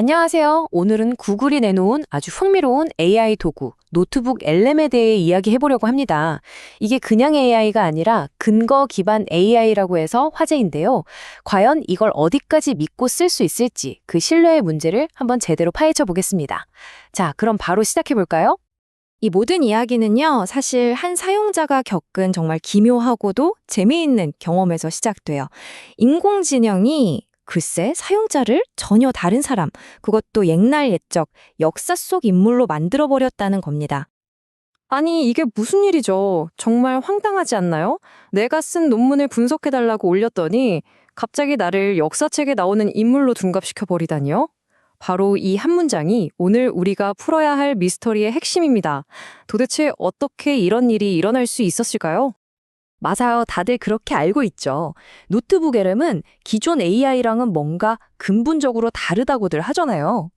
안녕하세요. 오늘은 구글이 내놓은 아주 흥미로운 AI 도구, 노트북 LM에 대해 이야기해보려고 합니다. 이게 그냥 AI가 아니라 근거 기반 AI라고 해서 화제인데요. 과연 이걸 어디까지 믿고 쓸 수 있을지 그 신뢰의 문제를 한번 제대로 파헤쳐 보겠습니다. 자, 그럼 바로 시작해볼까요? 이 모든 이야기는요, 사실 한 사용자가 겪은 정말 기묘하고도 재미있는 경험에서 시작돼요. 인공지능이 글쎄 사용자를 전혀 다른 사람, 그것도 옛날 옛적 역사 속 인물로 만들어버렸다는 겁니다. 아니, 이게 무슨 일이죠? 정말 황당하지 않나요? 내가 쓴 논문을 분석해달라고 올렸더니 갑자기 나를 역사책에 나오는 인물로 둔갑시켜버리다니요? 바로 이 한 문장이 오늘 우리가 풀어야 할 미스터리의 핵심입니다. 도대체 어떻게 이런 일이 일어날 수 있었을까요? 맞아요. 다들 그렇게 알고 있죠. 노트북 LM은 기존 AI랑은 뭔가 근본적으로 다르다고들 하잖아요.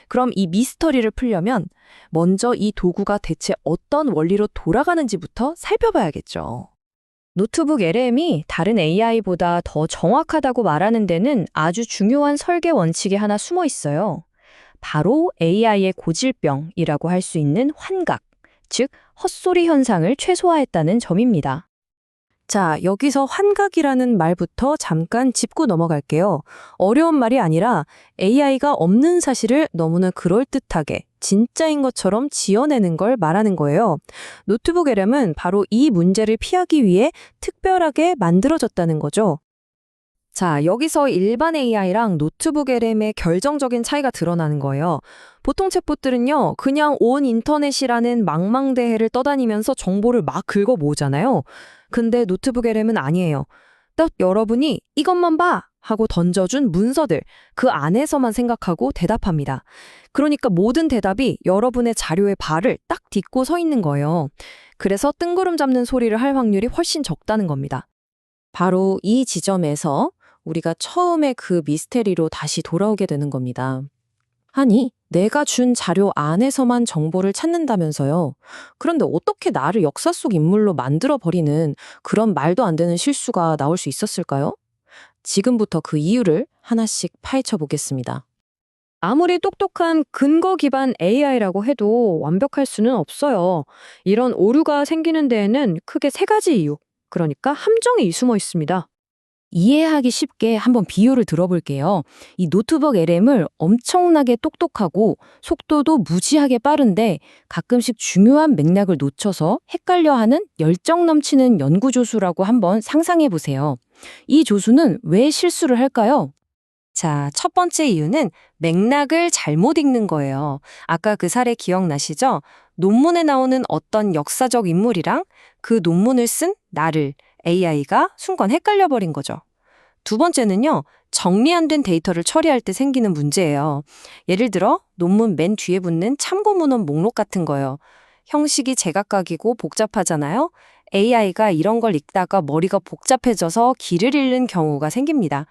그럼 이 미스터리를 풀려면 먼저 이 도구가 대체 어떤 원리로 돌아가는지부터 살펴봐야겠죠. 노트북 LM이 다른 AI보다 더 정확하다고 말하는 데는 아주 중요한 설계 원칙이 하나 숨어 있어요. 바로 AI의 고질병이라고 할 수 있는 환각, 즉 헛소리 현상을 최소화했다는 점입니다. 자, 여기서 환각이라는 말부터 잠깐 짚고 넘어갈게요. 어려운 말이 아니라 AI가 없는 사실을 너무나 그럴듯하게 진짜인 것처럼 지어내는 걸 말하는 거예요. 노트북 LM은 바로 이 문제를 피하기 위해 특별하게 만들어졌다는 거죠. 자, 여기서 일반 AI랑 노트북 LM의 결정적인 차이가 드러나는 거예요. 보통 챗봇들은요, 그냥 온 인터넷이라는 망망대해를 떠다니면서 정보를 막 긁어 모으잖아요. 근데 노트북 LM은 아니에요. 딱 여러분이 이것만 봐! 하고 던져준 문서들, 그 안에서만 생각하고 대답합니다. 그러니까 모든 대답이 여러분의 자료의 발을 딱 딛고 서 있는 거예요. 그래서 뜬구름 잡는 소리를 할 확률이 훨씬 적다는 겁니다. 바로 이 지점에서 우리가 처음에 그 미스테리로 다시 돌아오게 되는 겁니다. 아니, 내가 준 자료 안에서만 정보를 찾는다면서요. 그런데 어떻게 나를 역사 속 인물로 만들어버리는 그런 말도 안 되는 실수가 나올 수 있었을까요? 지금부터 그 이유를 하나씩 파헤쳐 보겠습니다. 아무리 똑똑한 근거 기반 AI라고 해도 완벽할 수는 없어요. 이런 오류가 생기는 데에는 크게 세 가지 이유, 그러니까 함정이 숨어 있습니다. 이해하기 쉽게 한번 비유를 들어볼게요. 이 노트북 LM을 엄청나게 똑똑하고 속도도 무지하게 빠른데 가끔씩 중요한 맥락을 놓쳐서 헷갈려하는 열정 넘치는 연구조수라고 한번 상상해 보세요. 이 조수는 왜 실수를 할까요? 자, 첫 번째 이유는 맥락을 잘못 읽는 거예요. 아까 그 사례 기억나시죠? 논문에 나오는 어떤 역사적 인물이랑 그 논문을 쓴 나를 AI가 순간 헷갈려버린 거죠. 두 번째는요, 정리 안 된 데이터를 처리할 때 생기는 문제예요. 예를 들어, 논문 맨 뒤에 붙는 참고 문헌 목록 같은 거요. 형식이 제각각이고 복잡하잖아요? AI가 이런 걸 읽다가 머리가 복잡해져서 길을 잃는 경우가 생깁니다.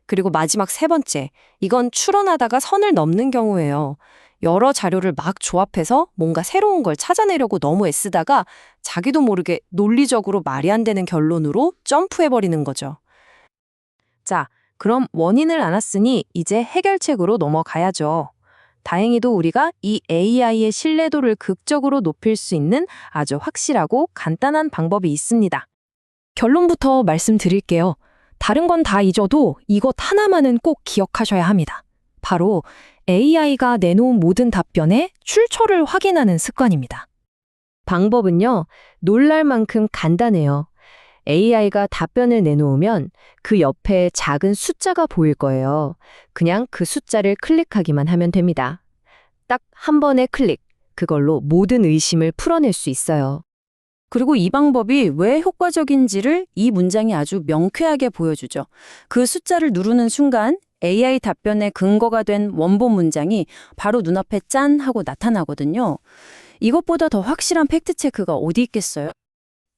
그리고 마지막 세 번째, 이건 추론하다가 선을 넘는 경우예요. 여러 자료를 막 조합해서 뭔가 새로운 걸 찾아내려고 너무 애쓰다가 자기도 모르게 논리적으로 말이 안 되는 결론으로 점프해버리는 거죠. 자, 그럼 원인을 알았으니 이제 해결책으로 넘어가야죠. 다행히도 우리가 이 AI의 신뢰도를 극적으로 높일 수 있는 아주 확실하고 간단한 방법이 있습니다. 결론부터 말씀드릴게요. 다른 건 다 잊어도 이것 하나만은 꼭 기억하셔야 합니다. 바로 AI가 내놓은 모든 답변의 출처를 확인하는 습관입니다. 방법은요, 놀랄 만큼 간단해요. AI가 답변을 내놓으면 그 옆에 작은 숫자가 보일 거예요. 그냥 그 숫자를 클릭하기만 하면 됩니다. 딱 한 번의 클릭, 그걸로 모든 의심을 풀어낼 수 있어요. 그리고 이 방법이 왜 효과적인지를 이 문장이 아주 명쾌하게 보여주죠. 그 숫자를 누르는 순간 AI 답변의 근거가 된 원본 문장이 바로 눈앞에 짠 하고 나타나거든요. 이것보다 더 확실한 팩트체크가 어디 있겠어요?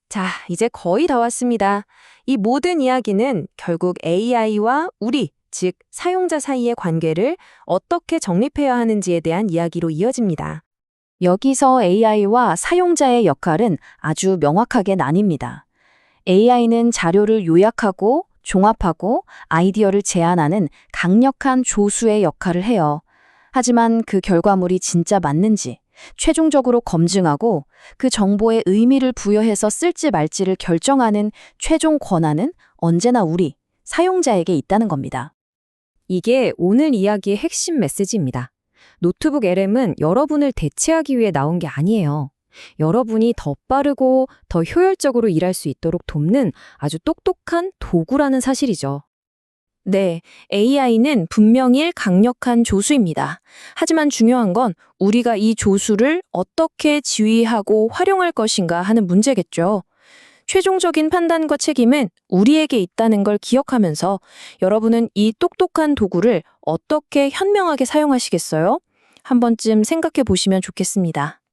자, 이제 거의 다 왔습니다. 이 모든 이야기는 결국 AI와 우리, 즉 사용자 사이의 관계를 어떻게 정립해야 하는지에 대한 이야기로 이어집니다. 여기서 AI와 사용자의 역할은 아주 명확하게 나뉩니다. AI는 자료를 요약하고 종합하고 아이디어를 제안하는 강력한 조수의 역할을 해요. 하지만 그 결과물이 진짜 맞는지 최종적으로 검증하고 그 정보에 의미를 부여해서 쓸지 말지를 결정하는 최종 권한은 언제나 우리 사용자에게 있다는 겁니다. 이게 오늘 이야기의 핵심 메시지입니다. 노트북 LM은 여러분을 대체하기 위해 나온 게 아니에요. 여러분이 더 빠르고 더 효율적으로 일할 수 있도록 돕는 아주 똑똑한 도구라는 사실이죠. 네, AI는 분명히 강력한 조수입니다. 하지만 중요한 건 우리가 이 조수를 어떻게 지휘하고 활용할 것인가 하는 문제겠죠. 최종적인 판단과 책임은 우리에게 있다는 걸 기억하면서 여러분은 이 똑똑한 도구를 어떻게 현명하게 사용하시겠어요? 한 번쯤 생각해 보시면 좋겠습니다.